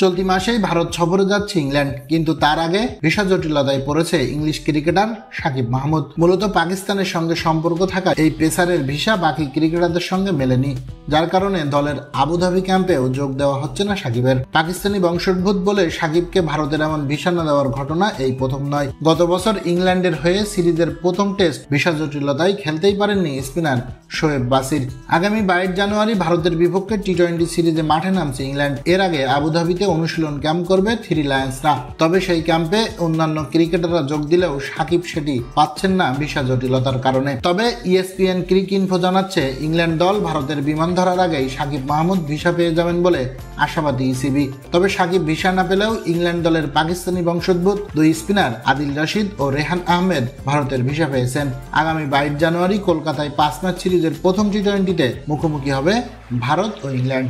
চলতি মাসেই ভারত সফরে যাচ্ছে ইংল্যান্ড, কিন্তু তার আগে ভিসা জটিলতায় পড়েছে ইংলিশ ক্রিকেটার সাকিব মাহমুদ। মূলত পাকিস্তানের সঙ্গে সম্পর্ক থাকা এই পেসারের ভিসা বাকি ক্রিকেটারদের সঙ্গে মেলেনি, যার কারণে দলের আবুধাবি ক্যাম্পেও যোগ দেওয়া হচ্ছে না সাকিবের। পাকিস্তানি বংশোদ্ভূত বলে সাকিবকে ভারতের এমন ভিসা না দেওয়ার ঘটনা এই প্রথম নয়। গত বছর ইংল্যান্ডের হয়ে সিরিজের প্রথম টেস্ট ভিসা জটিলতায় খেলতেই পারেননি স্পিনার শোয়েব বাসির। আগামী 22 জানুয়ারি ভারতের বিপক্ষে টি-20 সিরিজে মাঠে নামছে ইংল্যান্ড। এর আগে আবুধাবিতে অনুশীলন ক্যাম্প করবে থ্রি লায়ন্সরা। তবে সেই ক্যাম্পে অন্যান্য ক্রিকেটাররা যোগ দিলেও সাকিব সেটি পাচ্ছেন না ভিসা জটিলতার কারণে। তবে ESPN ক্রিক ইনফো জানাচ্ছে, ইংল্যান্ড দল ভারতের বিমান ধরার আগেই সাকিব মাহমুদ ভিসা পেয়ে যাবেন বলে আশাবাদী ECB। তবে সাকিব ভিসা না পেলেও ইংল্যান্ড দলের পাকিস্তানি বংশোদ্ভূত দুই স্পিনার আদিল রশিদ ও রেহান আহমেদ ভারতের ভিসা পেয়েছেন। আগামী 22 জানুয়ারি কলকাতায় 5 ম্যাচ সিরিজের প্রথম টি-20তে মুখোমুখি হবে ভারত ও ইংল্যান্ড।